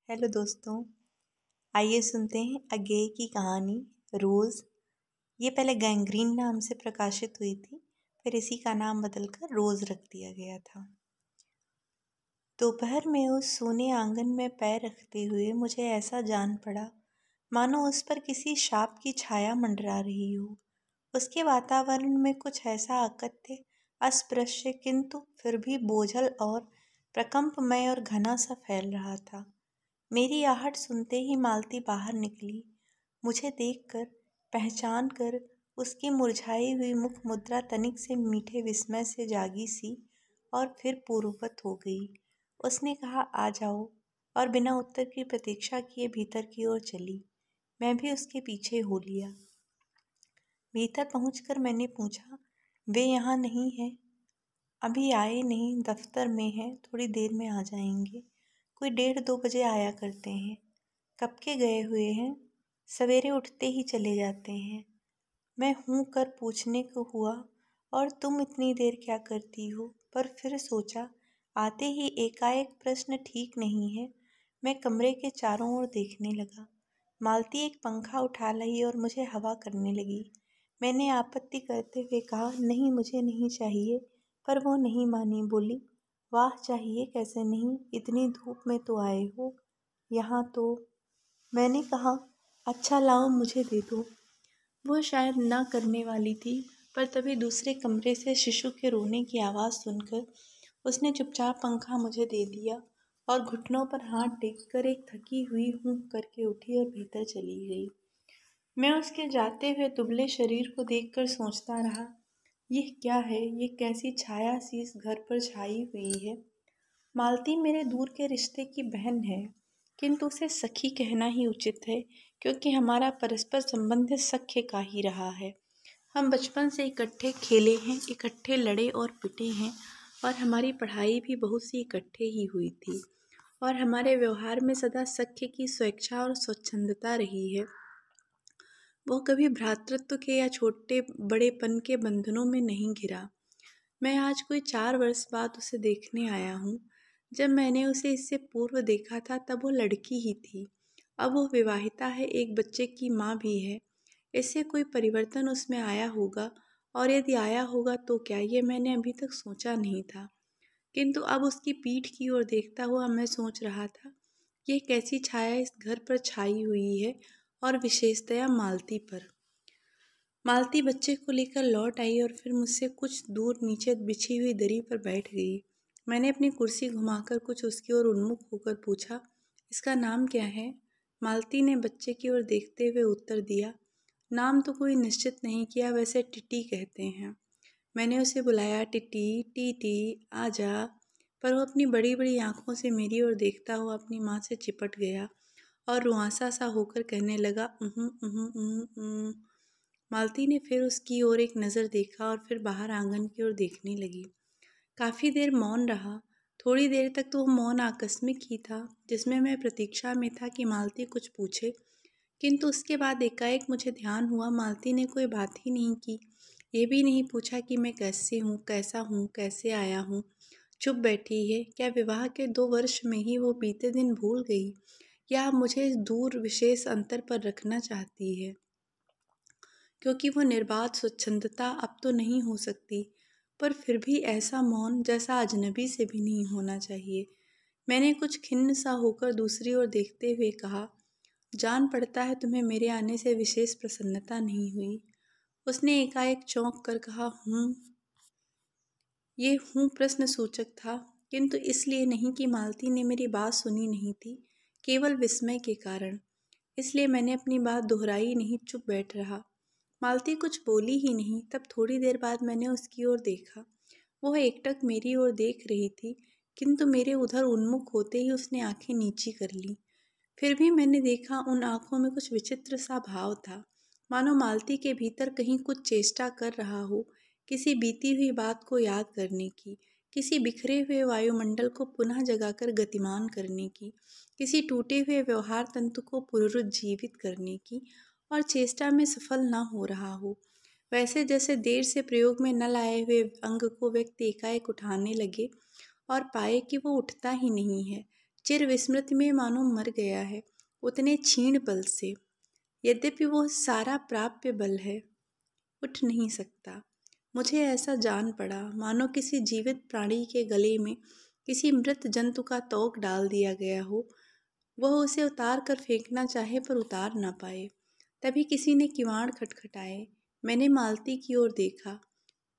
Hello दोस्तों। आइए सुनते हैं अज्ञेय की कहानी रोज़। ये पहले गैंग्रीन नाम से प्रकाशित हुई थी, फिर इसी का नाम बदलकर रोज़ रख दिया गया था। दोपहर में उस सूने आंगन में पैर रखते हुए मुझे ऐसा जान पड़ा मानो उस पर किसी शाप की छाया मंडरा रही हो। उसके वातावरण में कुछ ऐसा अकथ्य, अस्पृश्य किंतु फिर भी बोझल और प्रकंपमय और घना सा फैल रहा था। मेरी आहट सुनते ही मालती बाहर निकली। मुझे देखकर, पहचान कर उसकी मुरझाई हुई मुख मुद्रा तनिक से मीठे विस्मय से जागी सी और फिर पूर्ववत हो गई। उसने कहा, आ जाओ, और बिना उत्तर की प्रतीक्षा किए भीतर की ओर चली। मैं भी उसके पीछे हो लिया। भीतर पहुंचकर मैंने पूछा, वे यहाँ नहीं हैं? अभी आए नहीं, दफ्तर में हैं, थोड़ी देर में आ जाएंगे। कोई 1:30-2 बजे आया करते हैं। कब के गए हुए हैं? सवेरे उठते ही चले जाते हैं। मैं हूँ कर पूछने को हुआ, और तुम इतनी देर क्या करती हो? पर फिर सोचा, आते ही एकाएक प्रश्न ठीक नहीं है। मैं कमरे के चारों ओर देखने लगा। मालती एक पंखा उठा लाई और मुझे हवा करने लगी। मैंने आपत्ति करते हुए कहा, नहीं, मुझे नहीं चाहिए, पर वो नहीं मानी। बोली, वाह, चाहिए कैसे नहीं, इतनी धूप में तो आए हो यहाँ तो। मैंने कहा, अच्छा लाओ, मुझे दे दो। वो शायद ना करने वाली थी, पर तभी दूसरे कमरे से शिशु के रोने की आवाज़ सुनकर उसने चुपचाप पंखा मुझे दे दिया और घुटनों पर हाथ टेककर एक थकी हुई हूँ करके उठी और भीतर चली गई। मैं उसके जाते हुए दुबले शरीर को देखकर सोचता रहा, यह क्या है? ये कैसी छाया सी इस घर पर छाई हुई है। मालती मेरे दूर के रिश्ते की बहन है, किंतु उसे सखी कहना ही उचित है, क्योंकि हमारा परस्पर संबंध सख्य का ही रहा है। हम बचपन से इकट्ठे खेले हैं, इकट्ठे लड़े और पिटे हैं, और हमारी पढ़ाई भी बहुत सी इकट्ठे ही हुई थी, और हमारे व्यवहार में सदा सख्य की स्वेच्छा और स्वच्छंदता रही है। वो कभी भ्रातृत्व के या छोटे बड़ेपन के बंधनों में नहीं घिरा। मैं आज कोई 4 वर्ष बाद उसे देखने आया हूँ। जब मैंने उसे इससे पूर्व देखा था तब वो लड़की ही थी। अब वो विवाहिता है, एक बच्चे की माँ भी है। इससे कोई परिवर्तन उसमें आया होगा, और यदि आया होगा तो क्या, ये मैंने अभी तक सोचा नहीं था। किंतु अब उसकी पीठ की ओर देखता हुआ मैं सोच रहा था, ये कैसी छाया इस घर पर छाई हुई है, और विशेषतया मालती पर। मालती बच्चे को लेकर लौट आई और फिर मुझसे कुछ दूर नीचे बिछी हुई दरी पर बैठ गई। मैंने अपनी कुर्सी घुमाकर कुछ उसकी ओर उन्मुख होकर पूछा, इसका नाम क्या है? मालती ने बच्चे की ओर देखते हुए उत्तर दिया, नाम तो कोई निश्चित नहीं किया, वैसे टिटी कहते हैं। मैंने उसे बुलाया, टिटी, टीटी, आजा, पर वो अपनी बड़ी बड़ी आंखों से मेरी ओर देखता हुआ अपनी माँ से चिपट गया और रुआंसा सा होकर कहने लगा, मालती ने फिर उसकी ओर एक नज़र देखा और फिर बाहर आंगन की ओर देखने लगी। काफ़ी देर मौन रहा। थोड़ी देर तक तो वो मौन आकस्मिक ही था, जिसमें मैं प्रतीक्षा में था कि मालती कुछ पूछे, किंतु उसके बाद एकाएक मुझे ध्यान हुआ मालती ने कोई बात ही नहीं की। ये भी नहीं पूछा कि मैं कैसे हूँ, कैसा हूँ, कैसे आया हूँ। चुप बैठी है। क्या विवाह के 2 वर्ष में ही वो बीते दिन भूल गई, या मुझे इस दूर विशेष अंतर पर रखना चाहती है? क्योंकि वो निर्बाध स्वच्छंदता अब तो नहीं हो सकती, पर फिर भी ऐसा मौन जैसा अजनबी से भी नहीं होना चाहिए। मैंने कुछ खिन्न सा होकर दूसरी ओर देखते हुए कहा, जान पड़ता है तुम्हें मेरे आने से विशेष प्रसन्नता नहीं हुई। उसने एकाएक चौंक कर कहा, हूँ। ये हूँ प्रश्न सूचक था, किंतु इसलिए नहीं कि मालती ने मेरी बात सुनी नहीं थी, केवल विस्मय के कारण। इसलिए मैंने अपनी बात दोहराई नहीं, चुप बैठ रहा। मालती कुछ बोली ही नहीं। तब थोड़ी देर बाद मैंने उसकी ओर देखा। वह एकटक मेरी ओर देख रही थी, किंतु मेरे उधर उन्मुख होते ही उसने आंखें नीची कर लीं। फिर भी मैंने देखा, उन आंखों में कुछ विचित्र सा भाव था, मानो मालती के भीतर कहीं कुछ चेष्टा कर रहा हो, किसी बीती हुई बात को याद करने की, किसी बिखरे हुए वायुमंडल को पुनः जगाकर गतिमान करने की, किसी टूटे हुए व्यवहार तंतु को पुनरुज्जीवित करने की, और चेष्टा में सफल न हो रहा हो। वैसे जैसे देर से प्रयोग में न लाए हुए अंग को व्यक्ति एकाएक उठाने लगे और पाए कि वो उठता ही नहीं है। चिर विस्मृति में मानो मर गया है उतने क्षीण बल से। यद्यपि वो सारा प्राप्य बल है, उठ नहीं सकता। मुझे ऐसा जान पड़ा मानो किसी जीवित प्राणी के गले में किसी मृत जंतु का तोक डाल दिया गया हो। वह उसे उतार कर फेंकना चाहे पर उतार ना पाए। तभी किसी ने किवाड़ खटखटाए। मैंने मालती की ओर देखा,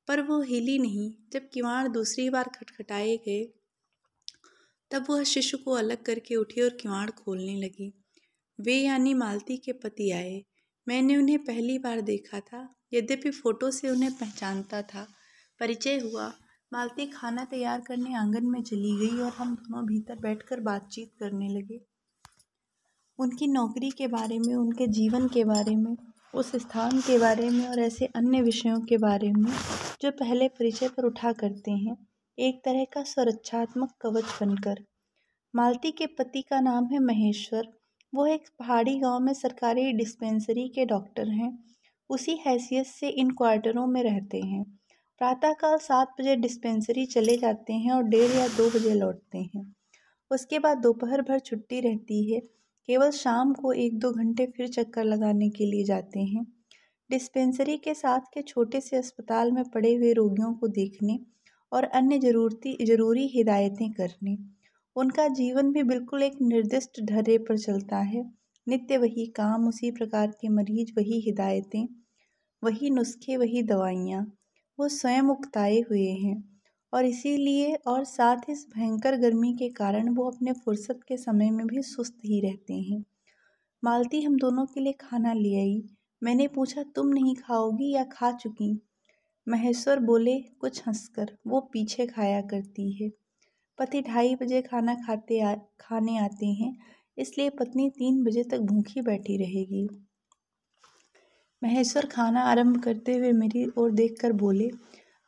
पर वो हिली नहीं। जब किवाड़ दूसरी बार खटखटाए गए तब वह शिशु को अलग करके उठी और किवाड़ खोलने लगी। वे यानी मालती के पति आए। मैंने उन्हें पहली बार देखा था, यद्यपि फोटो से उन्हें पहचानता था। परिचय हुआ। मालती खाना तैयार करने आंगन में चली गई और हम दोनों भीतर बैठकर बातचीत करने लगे। उनकी नौकरी के बारे में, उनके जीवन के बारे में, उस स्थान के बारे में और ऐसे अन्य विषयों के बारे में जो पहले परिचय पर उठा करते हैं, एक तरह का सुरक्षात्मक कवच बनकर। मालती के पति का नाम है महेश्वर। वो एक पहाड़ी गांव में सरकारी डिस्पेंसरी के डॉक्टर हैं। उसी हैसियत से इन क्वार्टरों में रहते हैं। प्रातःकाल 7 बजे डिस्पेंसरी चले जाते हैं और 1:30 या 2 बजे लौटते हैं। उसके बाद दोपहर भर छुट्टी रहती है। केवल शाम को 1-2 घंटे फिर चक्कर लगाने के लिए जाते हैं, डिस्पेंसरी के साथ के छोटे से अस्पताल में पड़े हुए रोगियों को देखने और अन्य जरूरी हिदायतें करने। उनका जीवन भी बिल्कुल एक निर्दिष्ट ढर्रे पर चलता है। नित्य वही काम, उसी प्रकार के मरीज, वही हिदायतें, वही नुस्खे, वही दवाइयाँ। वो स्वयं उकताए हुए हैं और इसीलिए और साथ ही इस भयंकर गर्मी के कारण वो अपने फुर्सत के समय में भी सुस्त ही रहते हैं। मालती हम दोनों के लिए खाना ले आई। मैंने पूछा, तुम नहीं खाओगी या खा चुकी? महेश्वर बोले कुछ हंसकर, वो पीछे खाया करती है। पति 2:30 बजे खाना खाने आते हैं, इसलिए पत्नी 3 बजे तक भूखी बैठी रहेगी। महेश्वर खाना आरंभ करते हुए मेरी ओर देखकर बोले,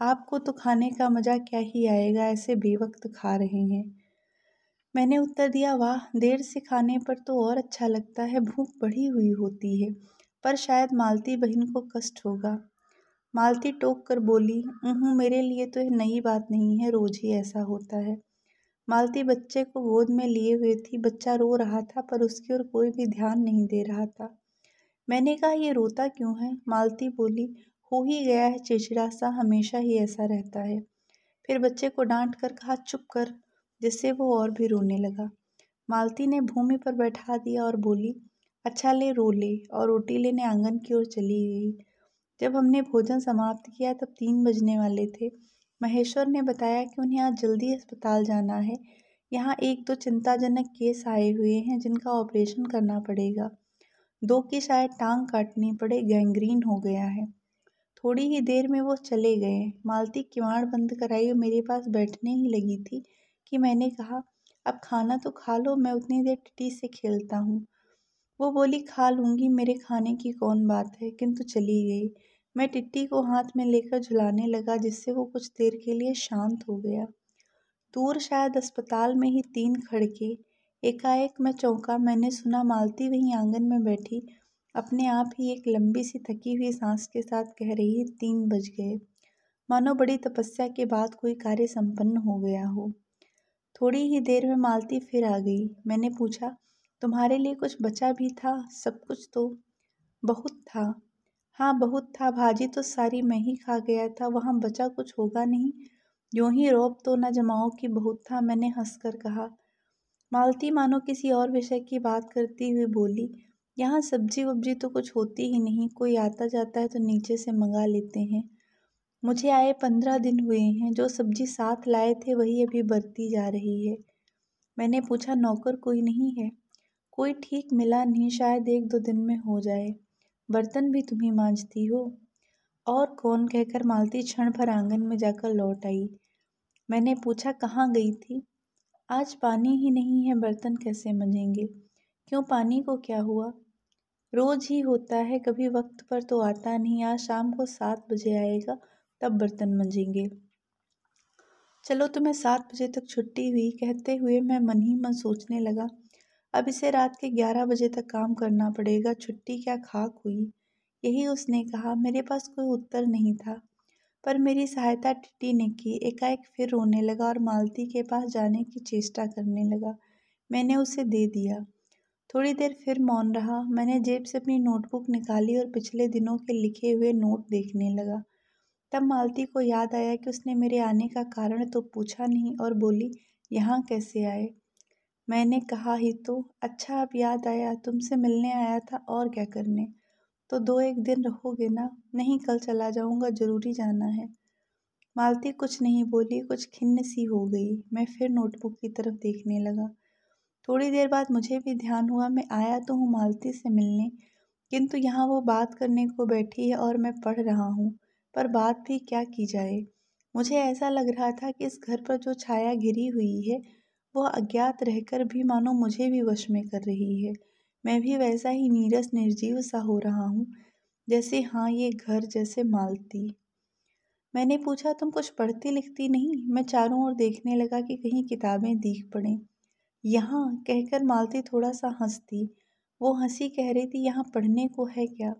आपको तो खाने का मज़ा क्या ही आएगा, ऐसे बेवक्त खा रहे हैं। मैंने उत्तर दिया, वाह, देर से खाने पर तो और अच्छा लगता है, भूख बढ़ी हुई होती है, पर शायद मालती बहन को कष्ट होगा। मालती टोक कर बोली, मेरे लिए तो यह नई बात नहीं है, रोज ही ऐसा होता है। मालती बच्चे को गोद में लिए हुए थी। बच्चा रो रहा था पर उसकी ओर कोई भी ध्यान नहीं दे रहा था। मैंने कहा, ये रोता क्यों है? मालती बोली, हो ही गया है चिड़चिड़ा सा, हमेशा ही ऐसा रहता है। फिर बच्चे को डांट कर कहा, चुप कर, जिससे वो और भी रोने लगा। मालती ने भूमि पर बैठा दिया और बोली, अच्छा ले, रो ले, और रोटी लेने आंगन की ओर चली गई। जब हमने भोजन समाप्त किया तब 3 बजने वाले थे। महेश्वर ने बताया कि उन्हें आज जल्दी अस्पताल जाना है। यहाँ 1-2 चिंताजनक केस आए हुए हैं जिनका ऑपरेशन करना पड़ेगा। 2 की शायद टांग काटनी पड़े, गैंग्रीन हो गया है। थोड़ी ही देर में वो चले गए। मालती किवाड़ बंद कराई और मेरे पास बैठने ही लगी थी कि मैंने कहा, अब खाना तो खा लो, मैं उतनी देर टिटी से खेलता हूँ। वो बोली, खा लूँगी, मेरे खाने की कौन बात है, किंतु चली गई। मैं टिट्टी को हाथ में लेकर झुलाने लगा, जिससे वो कुछ देर के लिए शांत हो गया। दूर शायद अस्पताल में ही 3 खड़के। एकाएक मैं चौंका। मैंने सुना मालती वहीं आंगन में बैठी अपने आप ही एक लंबी सी थकी हुई सांस के साथ कह रही है, 3 बज गए, मानो बड़ी तपस्या के बाद कोई कार्य संपन्न हो गया हो। थोड़ी ही देर में मालती फिर आ गई। मैंने पूछा, तुम्हारे लिए कुछ बचा भी था? सब कुछ तो? बहुत था। हाँ, बहुत था, भाजी तो सारी मैं ही खा गया था, वहाँ बचा कुछ होगा नहीं। यूं ही रौब तो न जमाओ कि बहुत था, मैंने हंसकर कहा। मालती मानो किसी और विषय की बात करती हुई बोली, यहाँ सब्जी वब्जी तो कुछ होती ही नहीं, कोई आता जाता है तो नीचे से मंगा लेते हैं। मुझे आए 15 दिन हुए हैं, जो सब्जी साथ लाए थे वही अभी बरती जा रही है। मैंने पूछा, नौकर कोई नहीं है? कोई ठीक मिला नहीं, शायद 1-2 दिन में हो जाए। बर्तन भी तुम ही मांजती हो? और कौन, कहकर मालती क्षण भर आंगन में जाकर लौट आई। मैंने पूछा, कहाँ गई थी? आज पानी ही नहीं है, बर्तन कैसे मंजेंगे? क्यों, पानी को क्या हुआ? रोज ही होता है, कभी वक्त पर तो आता नहीं। आज शाम को 7 बजे आएगा, तब बर्तन मंजेंगे। चलो, तुम्हें 7 बजे तक छुट्टी हुई, कहते हुए मैं मन ही मन सोचने लगा, अब इसे रात के 11 बजे तक काम करना पड़ेगा। छुट्टी क्या खाक हुई? यही उसने कहा। मेरे पास कोई उत्तर नहीं था, पर मेरी सहायता टिट्टी ने की। एकाएक फिर रोने लगा और मालती के पास जाने की चेष्टा करने लगा। मैंने उसे दे दिया। थोड़ी देर फिर मौन रहा। मैंने जेब से अपनी नोटबुक निकाली और पिछले दिनों के लिखे हुए नोट देखने लगा। तब मालती को याद आया कि उसने मेरे आने का कारण तो पूछा नहीं और बोली, यहाँ कैसे आए? मैंने कहा ही तो। अच्छा अब याद आया, तुमसे मिलने आया था और क्या करने। तो 2-1 दिन रहोगे ना? नहीं, कल चला जाऊंगा, जरूरी जाना है। मालती कुछ नहीं बोली, कुछ खिन्न सी हो गई। मैं फिर नोटबुक की तरफ देखने लगा। थोड़ी देर बाद मुझे भी ध्यान हुआ, मैं आया तो हूँ मालती से मिलने, किंतु यहाँ वो बात करने को बैठी है और मैं पढ़ रहा हूँ। पर बात भी क्या की जाए। मुझे ऐसा लग रहा था कि इस घर पर जो छाया घिरी हुई है वो अज्ञात रहकर भी मानो मुझे भी वश में कर रही है। मैं भी वैसा ही नीरस निर्जीव सा हो रहा हूँ, जैसे हाँ ये घर, जैसे मालती। मैंने पूछा, तुम कुछ पढ़ती लिखती नहीं? मैं चारों ओर देखने लगा कि कहीं किताबें दिख पड़ें। यहाँ कहकर मालती थोड़ा सा हंसती। वो हंसी कह रही थी, यहाँ पढ़ने को है क्या?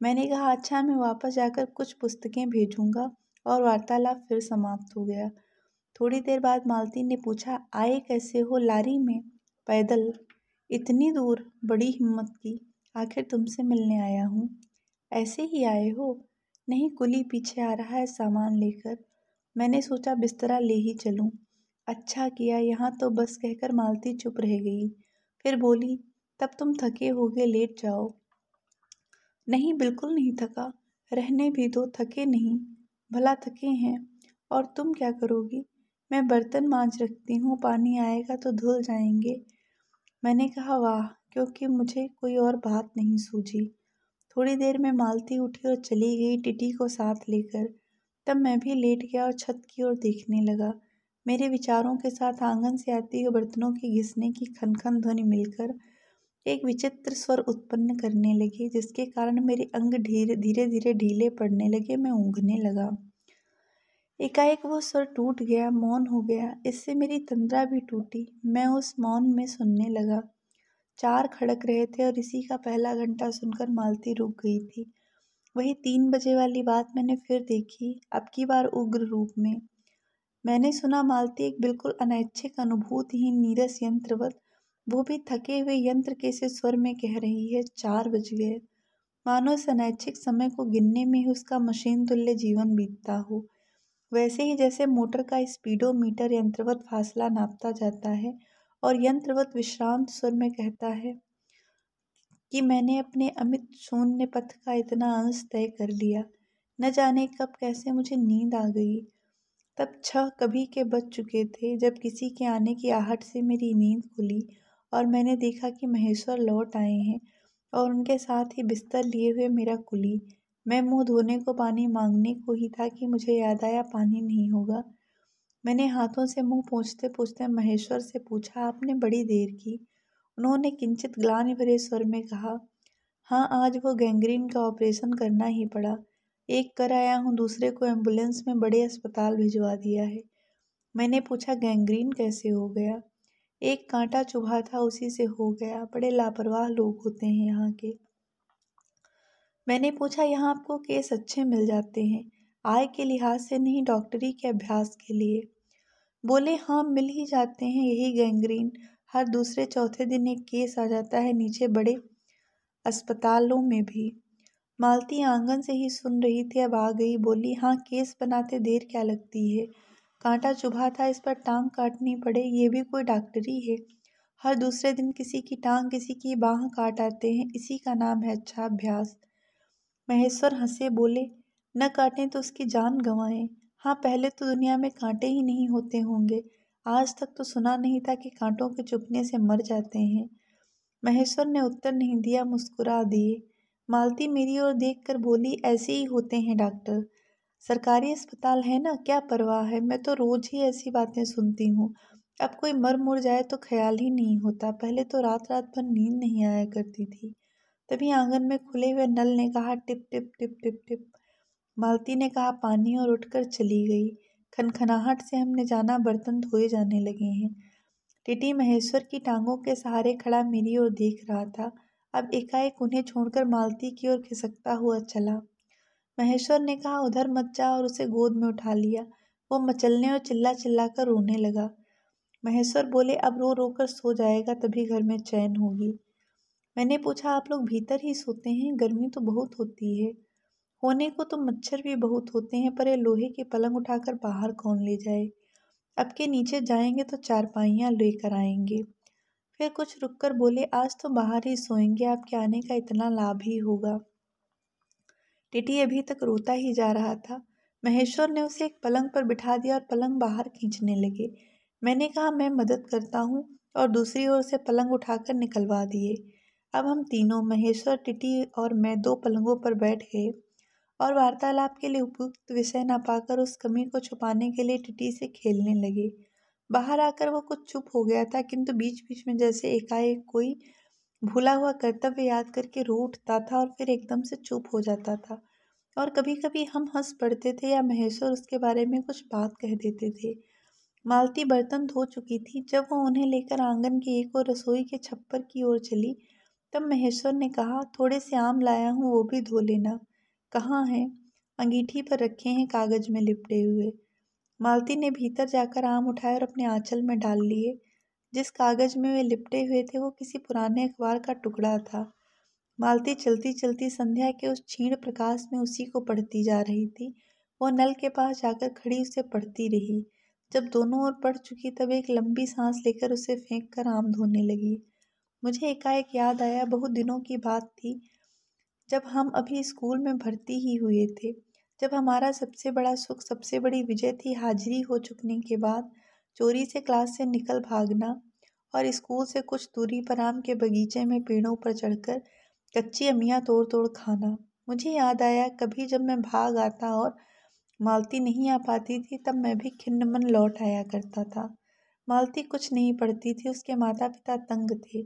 मैंने कहा, अच्छा मैं वापस जाकर कुछ पुस्तकें भेजूंगा, और वार्तालाप फिर समाप्त हो गया। थोड़ी देर बाद मालती ने पूछा, आए कैसे हो? लारी में? पैदल? इतनी दूर? बड़ी हिम्मत की। आखिर तुमसे मिलने आया हूँ। ऐसे ही आए हो? नहीं, कुली पीछे आ रहा है सामान लेकर। मैंने सोचा बिस्तरा ले ही चलूं। अच्छा किया। यहाँ तो बस कहकर मालती चुप रह गई। फिर बोली, तब तुम थके होगे, लेट जाओ। नहीं, बिल्कुल नहीं थका। रहने भी दो, थके नहीं। भला थके हैं। और तुम क्या करोगी? मैं बर्तन मांज रखती हूँ, पानी आएगा तो धुल जाएंगे। मैंने कहा, वाह, क्योंकि मुझे कोई और बात नहीं सूझी। थोड़ी देर में मालती उठी और चली गई, टिटी को साथ लेकर। तब मैं भी लेट गया और छत की ओर देखने लगा। मेरे विचारों के साथ आंगन से आती हुई बर्तनों की घिसने की खनखन ध्वनि मिलकर एक विचित्र स्वर उत्पन्न करने लगी, जिसके कारण मेरे अंग धीरे धीरे ढीले पड़ने लगे। मैं ऊँघने लगा। एकाएक वो स्वर टूट गया, मौन हो गया। इससे मेरी तंद्रा भी टूटी। मैं उस मौन में सुनने लगा। 4 खड़क रहे थे और इसी का पहला घंटा सुनकर मालती रुक गई थी। वही 3 बजे वाली बात मैंने फिर देखी, अब की बार उग्र रूप में। मैंने सुना मालती एक बिल्कुल अनैच्छिक, अनुभूतिहीन, नीरस यंत्रवत, वो भी थके हुए यंत्र के से स्वर में कह रही है, 4 बज गए। मानो इस अनैच्छिक समय को गिनने में ही उसका मशीन तुल्य जीवन बीतता हो। वैसे ही जैसे मोटर का स्पीडोमीटर यंत्रवत फासला नापता जाता है और यंत्रवत विश्रांत स्वर में कहता है कि मैंने अपने अमित शून्य पथ का इतना अंश तय कर लिया। न जाने कब कैसे मुझे नींद आ गई। तब 6 कभी के बज चुके थे जब किसी के आने की आहट से मेरी नींद खुली और मैंने देखा कि महेश्वर लौट आए हैं और उनके साथ ही बिस्तर लिए हुए मेरा कुली। मैं मुंह धोने को पानी मांगने को ही था कि मुझे याद आया, पानी नहीं होगा। मैंने हाथों से मुंह पोंछते पोंछते महेश्वर से पूछा, आपने बड़ी देर की। उन्होंने किंचित ग्लानि भरे स्वर में कहा, हाँ, आज वो गैंग्रीन का ऑपरेशन करना ही पड़ा। एक कर आया हूँ, दूसरे को एम्बुलेंस में बड़े अस्पताल भिजवा दिया है। मैंने पूछा, गैंग्रीन कैसे हो गया? एक कांटा चुभा था, उसी से हो गया। बड़े लापरवाह लोग होते हैं यहाँ के। मैंने पूछा, यहाँ आपको केस अच्छे मिल जाते हैं? आय के लिहाज से नहीं, डॉक्टरी के अभ्यास के लिए। बोले, हाँ, मिल ही जाते हैं। यही गैंग्रीन, हर दूसरे चौथे दिन एक केस आ जाता है, नीचे बड़े अस्पतालों में भी। मालती आंगन से ही सुन रही थी, अब आ गई। बोली, हाँ, केस बनाते देर क्या लगती है? कांटा चुभा था, इस पर टांग काटनी पड़े, ये भी कोई डॉक्टरी है? हर दूसरे दिन किसी की टांग, किसी की बाह काट आते हैं, इसी का नाम है अच्छा अभ्यास। महेश्वर हंसे, बोले, न काटें तो उसकी जान गंवाएं। हाँ, पहले तो दुनिया में कांटे ही नहीं होते होंगे। आज तक तो सुना नहीं था कि कांटों के चुभने से मर जाते हैं। महेश्वर ने उत्तर नहीं दिया, मुस्कुरा दिए। मालती मेरी ओर देखकर बोली, ऐसे ही होते हैं डॉक्टर। सरकारी अस्पताल है ना, क्या परवाह है। मैं तो रोज ही ऐसी बातें सुनती हूँ। अब कोई मर मुर जाए तो ख्याल ही नहीं होता। पहले तो रात रात भर नींद नहीं आया करती थी। तभी आंगन में खुले हुए नल ने कहा, टिप टिप टिप टिप टिप। मालती ने कहा, पानी, और उठकर चली गई। खनखनाहट से हमने जाना बर्तन धोए जाने लगे हैं। टिटी महेश्वर की टांगों के सहारे खड़ा मेरी ओर देख रहा था। अब एकाएक उन्हें छोड़कर मालती की ओर खिसकता हुआ चला। महेश्वर ने कहा, उधर मत जा, और उसे गोद में उठा लिया। वो मचलने और चिल्ला चिल्ला कर रोने लगा। महेश्वर बोले, अब रो रो कर सो जाएगा तभी घर में चैन होगी। मैंने पूछा, आप लोग भीतर ही सोते हैं? गर्मी तो बहुत होती है। होने को तो मच्छर भी बहुत होते हैं, पर ये लोहे की पलंग उठाकर बाहर कौन ले जाए। अब के नीचे जाएंगे तो चारपाइयाँ लेकर आएंगे। फिर कुछ रुककर बोले, आज तो बाहर ही सोएंगे, आपके आने का इतना लाभ ही होगा। टिटी अभी तक रोता ही जा रहा था। महेश्वर ने उसे एक पलंग पर बिठा दिया और पलंग बाहर खींचने लगे। मैंने कहा, मैं मदद करता हूँ, और दूसरी ओर से पलंग उठाकर निकलवा दिए। अब हम तीनों, महेश्वर, टिटी और मैं, 2 पलंगों पर बैठ गए और वार्तालाप के लिए उपयुक्त विषय न पाकर उस कमी को छुपाने के लिए टिटी से खेलने लगे। बाहर आकर वो कुछ चुप हो गया था, किंतु बीच बीच में जैसे एकाएक कोई भूला हुआ कर्तव्य याद करके रो उठता था और फिर एकदम से चुप हो जाता था। और कभी कभी हम हंस पड़ते थे या महेश्वर उसके बारे में कुछ बात कह देते थे। मालती बर्तन धो चुकी थी। जब वो उन्हें लेकर आंगन की एक और रसोई के छप्पर की ओर चली, तब महेश्वर ने कहा, थोड़े से आम लाया हूँ, वो भी धो लेना। कहाँ हैं? अंगीठी पर रखे हैं, कागज में लिपटे हुए। मालती ने भीतर जाकर आम उठाए और अपने आंचल में डाल लिए। जिस कागज में वे लिपटे हुए थे वो किसी पुराने अखबार का टुकड़ा था। मालती चलती चलती संध्या के उस क्षीण प्रकाश में उसी को पढ़ती जा रही थी। वो नल के पास जाकर खड़ी उसे पढ़ती रही। जब दोनों ओर पढ़ चुकी तब एक लंबी सांस लेकर उसे फेंक कर आम धोने लगी। मुझे एकाएक याद आया, बहुत दिनों की बात थी, जब हम अभी स्कूल में भर्ती ही हुए थे। जब हमारा सबसे बड़ा सुख, सबसे बड़ी विजय थी हाजिरी हो चुकने के बाद चोरी से क्लास से निकल भागना और स्कूल से कुछ दूरी पर आम के बगीचे में पेड़ों पर चढ़कर कच्ची अमियाँ तोड़ तोड़ खाना। मुझे याद आया, कभी जब मैं भाग आता और मालती नहीं आ पाती थी, तब मैं भी खिन्न मन लौट आया करता था। मालती कुछ नहीं पढ़ती थी, उसके माता पिता तंग थे।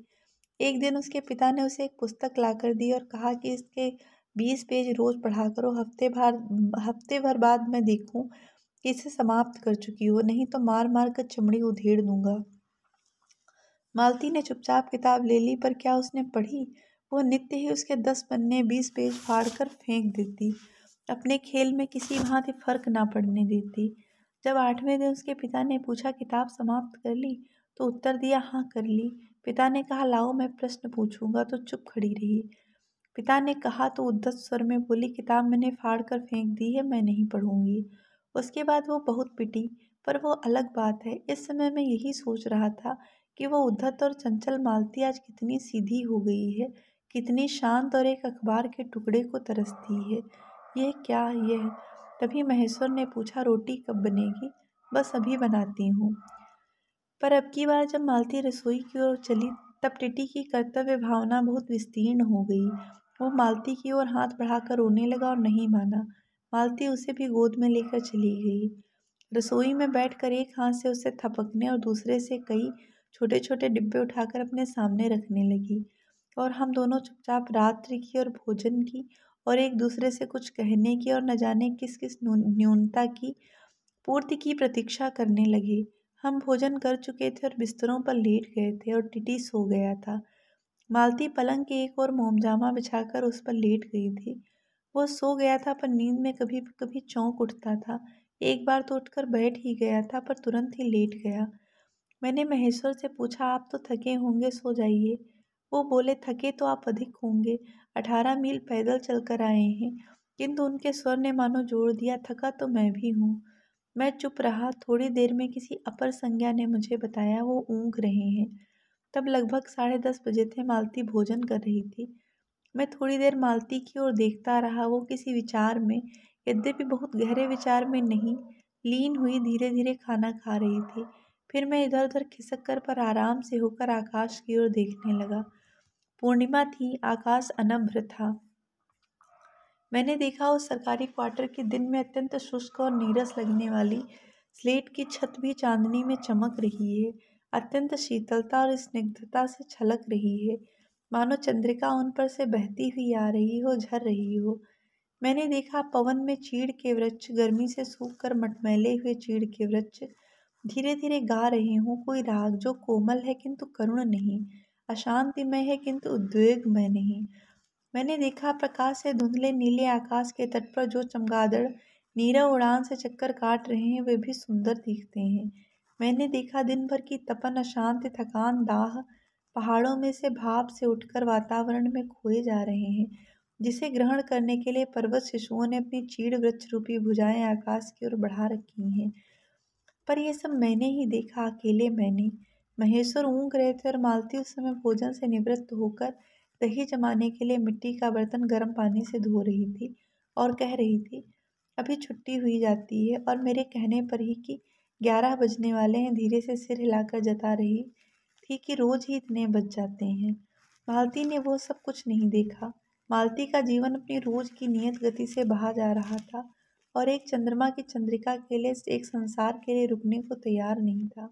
एक दिन उसके पिता ने उसे एक पुस्तक लाकर दी और कहा कि इसके 20 पेज रोज पढ़ा करो, हफ्ते भर बाद मैं देखूं कि इसे समाप्त कर चुकी हो, नहीं तो मार मार कर चमड़ी उधेड़ दूंगा। मालती ने चुपचाप किताब ले ली, पर क्या उसने पढ़ी? वो नित्य ही उसके 10 पन्ने 20 पेज फाड़ कर फेंक देती, अपने खेल में किसी भांति फर्क ना पड़ने देती। जब 8वें दिन उसके पिता ने पूछा, किताब समाप्त कर ली? तो उत्तर दिया, हाँ कर ली। पिता ने कहा, लाओ मैं प्रश्न पूछूंगा, तो चुप खड़ी रही। पिता ने कहा तो उद्धत स्वर में बोली, किताब मैंने फाड़ कर फेंक दी है, मैं नहीं पढ़ूंगी। उसके बाद वो बहुत पिटी, पर वो अलग बात है। इस समय मैं यही सोच रहा था कि वो उद्धत और चंचल मालती आज कितनी सीधी हो गई है, कितनी शांत और एक अखबार के टुकड़े को तरसती है। यह क्या यह? तभी महेश्वर ने पूछा, रोटी कब बनेगी? बस अभी बनाती हूँ। पर अब की बार जब मालती रसोई की ओर चली, तब टिटी की कर्तव्य भावना बहुत विस्तीर्ण हो गई। वो मालती की ओर हाथ बढ़ाकर रोने लगा और नहीं माना। मालती उसे भी गोद में लेकर चली गई। रसोई में बैठकर एक हाथ से उसे थपकने और दूसरे से कई छोटे छोटे डिब्बे उठाकर अपने सामने रखने लगी। और हम दोनों चुपचाप रात्रि की और भोजन की और एक दूसरे से कुछ कहने की और न जाने किस किस न्यूनता की पूर्ति की प्रतीक्षा करने लगे। हम भोजन कर चुके थे और बिस्तरों पर लेट गए थे और टिटी सो गया था। मालती पलंग के एक और मोमजामा बिछाकर उस पर लेट गई थी। वो सो गया था, पर नींद में कभी कभी चौंक उठता था। एक बार तो उठकर बैठ ही गया था, पर तुरंत ही लेट गया। मैंने महेश्वर से पूछा, आप तो थके होंगे, सो जाइए। वो बोले, थके तो आप अधिक होंगे, 18 मील पैदल चलकर आए हैं। किंतु उनके स्वर ने मानो जोड़ दिया, थका तो मैं भी हूँ। मैं चुप रहा। थोड़ी देर में किसी अपर संज्ञा ने मुझे बताया वो ऊँघ रहे हैं। तब लगभग 10:30 बजे थे। मालती भोजन कर रही थी। मैं थोड़ी देर मालती की ओर देखता रहा। वो किसी विचार में, यद्यपि बहुत गहरे विचार में नहीं, लीन हुई धीरे धीरे खाना खा रही थी। फिर मैं इधर उधर खिसक कर पर आराम से होकर आकाश की ओर देखने लगा। पूर्णिमा थी, आकाश अनभ्र था। मैंने देखा उस सरकारी क्वार्टर के दिन में अत्यंत शुष्क और नीरस लगने वाली स्लेट की छत भी चांदनी में चमक रही है, अत्यंत शीतलता और स्निग्धता से छलक रही है, मानो चंद्रिका उन पर से बहती हुई आ रही हो, झर रही हो। मैंने देखा पवन में चीड़ के वृक्ष, गर्मी से सूख कर मटमैले हुए चीड़ के वृक्ष धीरे धीरे गा रहे हों कोई राग, जो कोमल है किंतु करुण नहीं, अशांतिमय है किंतु उद्वेगमय नहीं। मैंने देखा प्रकाश से धुंधले नीले आकाश के तट पर जो चमगादड़ नीरव उड़ान से चक्कर काट रहे हैं, वे भी सुंदर दिखते हैं। मैंने देखा दिन भर की तपन, अशांति, थकान, दाह पहाड़ों में से भाप से उठकर वातावरण में खोए जा रहे हैं, जिसे ग्रहण करने के लिए पर्वत शिशुओं ने अपनी चीड़ वृक्ष रूपी भुजाएं आकाश की ओर बढ़ा रखी हैं। पर यह सब मैंने ही देखा, अकेले मैंने। महेश्वर ऊँघ रहे थे और मालती उस समय भोजन से निवृत्त होकर दही जमाने के लिए मिट्टी का बर्तन गर्म पानी से धो रही थी और कह रही थी, अभी छुट्टी हुई जाती है। और मेरे कहने पर ही कि 11 बजने वाले हैं, धीरे से सिर हिलाकर जता रही थी कि रोज ही इतने बज जाते हैं। मालती ने वो सब कुछ नहीं देखा। मालती का जीवन अपनी रोज की नियत गति से बहा जा रहा था और एक चंद्रमा की चंद्रिका के लिए, एक संसार के लिए रुकने को तैयार नहीं था।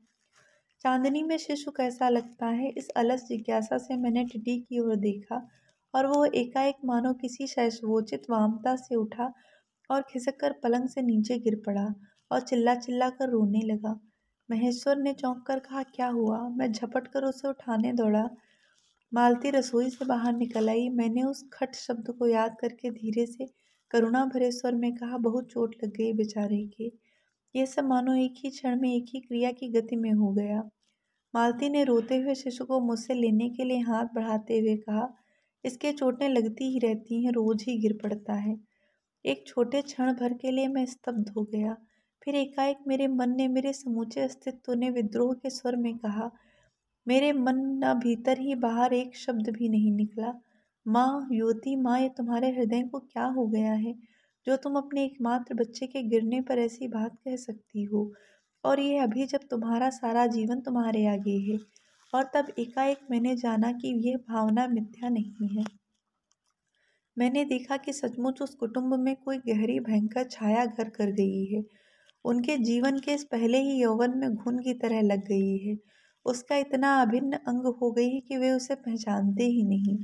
चांदनी में शिशु कैसा लगता है, इस अलस जिज्ञासा से मैंने टिटी की ओर देखा और वह एकाएक मानो किसी शैशवोचित वामता से उठा और खिसक कर पलंग से नीचे गिर पड़ा और चिल्ला चिल्ला कर रोने लगा। महेश्वर ने चौंक कर कहा, क्या हुआ? मैं झपट कर उसे उठाने दौड़ा। मालती रसोई से बाहर निकल आई। मैंने उस खट शब्द को याद करके धीरे से करुणा भरे स्वर में कहा, बहुत चोट लग गई बेचारे के। यह सब मानो एक ही क्षण में, एक ही क्रिया की गति में हो गया। मालती ने रोते हुए शिशु को मुझसे लेने के लिए हाथ बढ़ाते हुए कहा, इसके चोटें लगती ही रहती हैं, रोज ही गिर पड़ता है। एक छोटे क्षण भर के लिए मैं स्तब्ध हो गया। फिर एकाएक मेरे मन ने, मेरे समूचे अस्तित्व ने विद्रोह के स्वर में कहा, मेरे मन न भीतर ही बाहर एक शब्द भी नहीं निकला। माँ, युवती माँ, ये तुम्हारे हृदय को क्या हो गया है जो तुम अपने एकमात्र बच्चे के गिरने पर ऐसी बात कह सकती हो? और ये अभी जब तुम्हारा सारा जीवन तुम्हारे आगे है। और तब एकाएक मैंने जाना कि यह भावना मिथ्या नहीं है। मैंने देखा कि सचमुच उस कुटुंब में कोई गहरी भयंकर छाया घर कर गई है। उनके जीवन के इस पहले ही यौवन में घुन की तरह लग गई है। उसका इतना अभिन्न अंग हो गई है कि वे उसे पहचानते ही नहीं,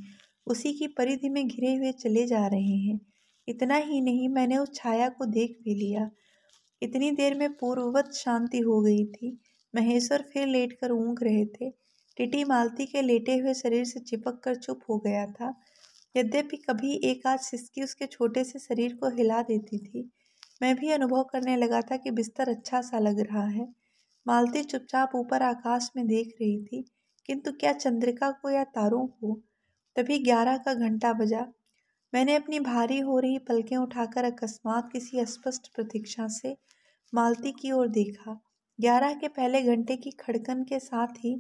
उसी की परिधि में घिरे हुए चले जा रहे हैं। इतना ही नहीं, मैंने उस छाया को देख भी लिया। इतनी देर में पूर्ववत शांति हो गई थी। महेश्वर फिर लेटकर ऊँघ रहे थे। टिटी मालती के लेटे हुए शरीर से चिपक कर चुप हो गया था। यद्यपि कभी एक आध सिसकी उसके छोटे से शरीर को हिला देती थी। मैं भी अनुभव करने लगा था कि बिस्तर अच्छा सा लग रहा है। मालती चुपचाप ऊपर आकाश में देख रही थी, किंतु क्या चंद्रिका को या तारों को? तभी 11 का घंटा बजा। मैंने अपनी भारी हो रही पलकें उठाकर अकस्मात किसी अस्पष्ट प्रतीक्षा से मालती की ओर देखा। 11 के पहले घंटे की खड़कन के साथ ही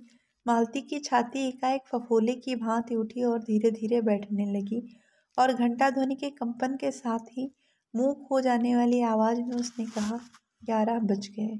मालती की छाती एकाएक फफोले की भांति उठी और धीरे धीरे बैठने लगी और घंटा ध्वनि के कंपन के साथ ही मूक हो जाने वाली आवाज में उसने कहा, 11 बज गए।